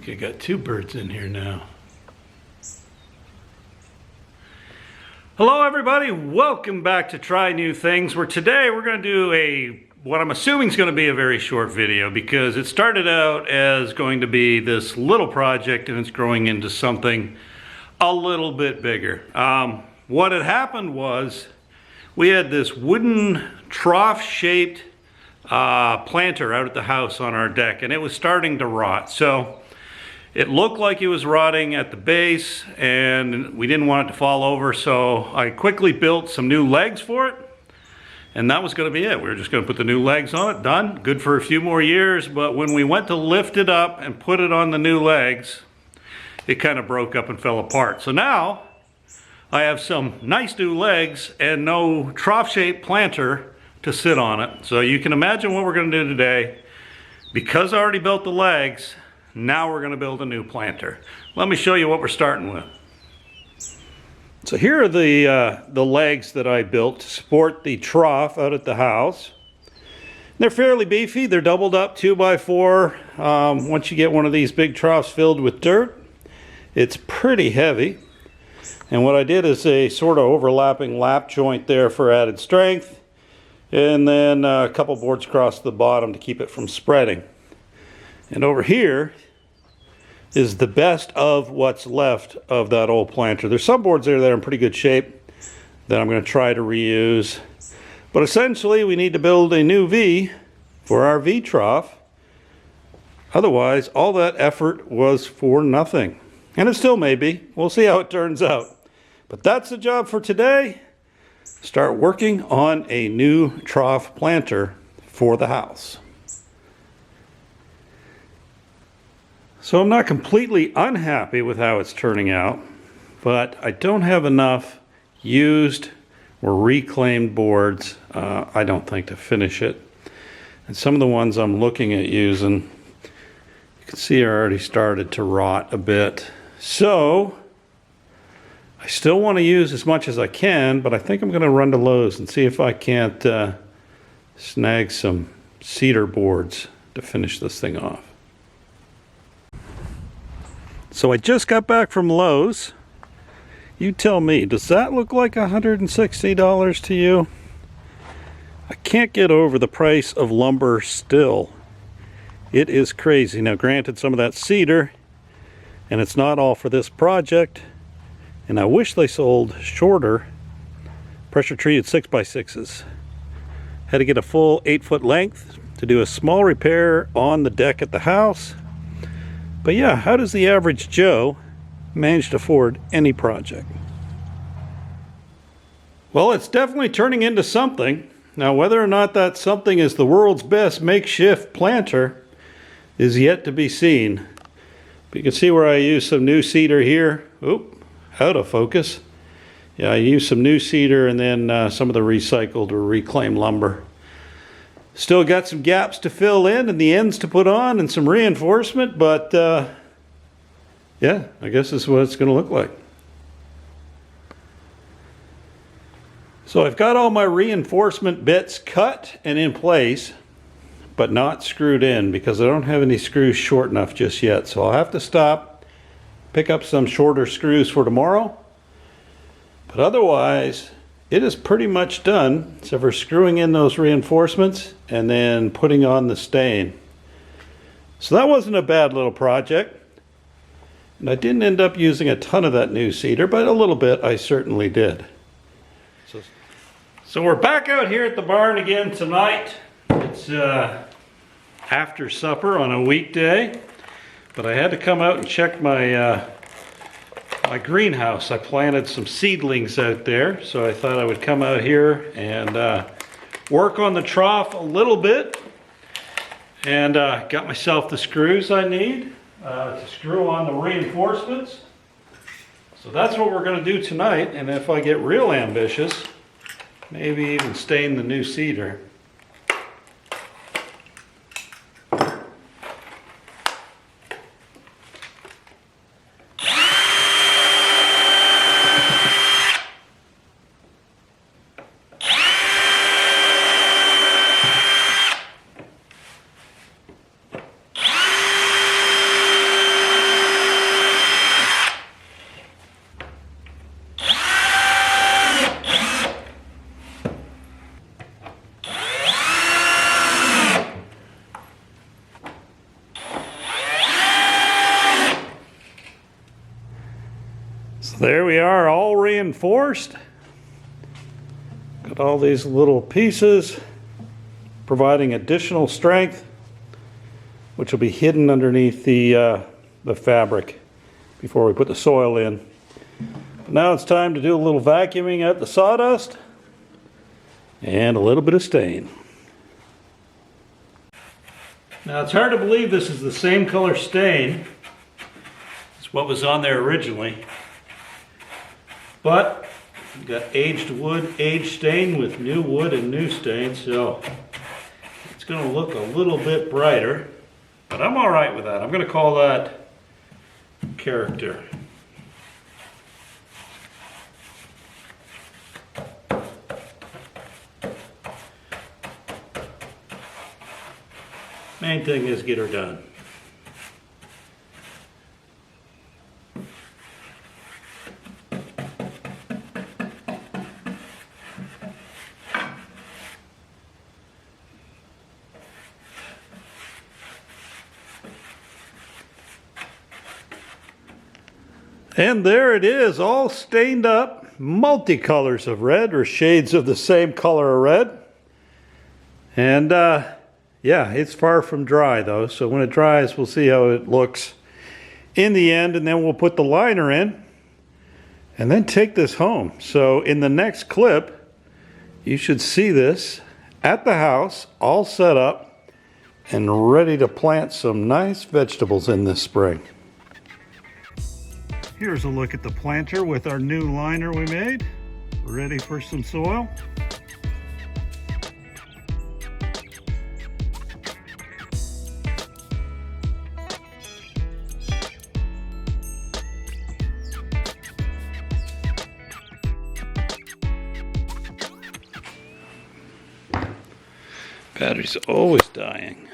I got two birds in here now. Hello everybody, welcome back to Try New Things, where today we're going to do what I'm assuming is going to be a very short video, because it started out as going to be this little project and it's growing into something a little bit bigger. What had happened was we had this wooden trough shaped planter out at the house on our deck, and it was starting to rot. So it looked like it was rotting at the base and we didn't want it to fall over, so I quickly built some new legs for it, and that was going to be it. We were just going to put the new legs on it. Done. Good for a few more years, but when we went to lift it up and put it on the new legs, it kind of broke up and fell apart. So now I have some nice new legs and no trough-shaped planter to sit on it. So you can imagine what we're going to do today. Because I already built the legs, now we're going to build a new planter. Let me show you what we're starting with. So here are the legs that I built to support the trough out at the house. They're fairly beefy. They're doubled up 2x4. Once you get one of these big troughs filled with dirt, it's pretty heavy. And what I did is a sort of overlapping lap joint there for added strength, and then a couple boards across the bottom to keep it from spreading. And over here is the best of what's left of that old planter. There's some boards there that are in pretty good shape that I'm going to try to reuse. But essentially we need to build a new V for our V trough. Otherwise, all that effort was for nothing. And it still may be. We'll see how it turns out. But that's the job for today. Start working on a new trough planter for the house. So I'm not completely unhappy with how it's turning out, but I don't have enough used or reclaimed boards, I don't think, to finish it. And some of the ones I'm looking at using, you can see are already started to rot a bit. So I still want to use as much as I can, but I think I'm going to run to Lowe's and see if I can't snag some cedar boards to finish this thing off. So I just got back from Lowe's. You tell me, does that look like $160 to you? I can't get over the price of lumber still. It is crazy. Now granted, some of that's cedar, and it's not all for this project, and I wish they sold shorter pressure treated 6x6s. Had to get a full 8-foot length to do a small repair on the deck at the house. But yeah, how does the average Joe manage to afford any project? Well, it's definitely turning into something. Now, whether or not that something is the world's best makeshift planter is yet to be seen. But you can see where I used some new cedar here. Oop, out of focus. Yeah, I used some new cedar and then some of the recycled or reclaimed lumber. Still got some gaps to fill in and the ends to put on and some reinforcement, but yeah, I guess this is what it's going to look like. So I've got all my reinforcement bits cut and in place, but not screwed in because I don't have any screws short enough just yet. So I'll have to stop, pick up some shorter screws for tomorrow. But otherwise, it is pretty much done, except for screwing in those reinforcements and then putting on the stain. So that wasn't a bad little project. And I didn't end up using a ton of that new cedar, but a little bit I certainly did. So we're back out here at the barn again tonight. It's after supper on a weekday, but I had to come out and check my my greenhouse. I planted some seedlings out there, so I thought I would come out here and work on the trough a little bit, and got myself the screws I need to screw on the reinforcements. So that's what we're going to do tonight, and if I get real ambitious, maybe even stain the new cedar. There we are, all reinforced. Got all these little pieces providing additional strength, which will be hidden underneath the fabric before we put the soil in. But now it's time to do a little vacuuming at the sawdust and a little bit of stain. Now it's hard to believe this is the same color stain as what was on there originally, but we've got aged wood, aged stain with new wood and new stain, so it's going to look a little bit brighter, but I'm all right with that. I'm going to call that character. Main thing is get her done. And there it is, all stained up, multicolors of red, or shades of the same color of red. And yeah, it's far from dry though, so when it dries, we'll see how it looks in the end, and then we'll put the liner in and then take this home. So in the next clip, you should see this at the house, all set up and ready to plant some nice vegetables in this spring. Here's a look at the planter with our new liner we made, ready for some soil. Battery's always dying.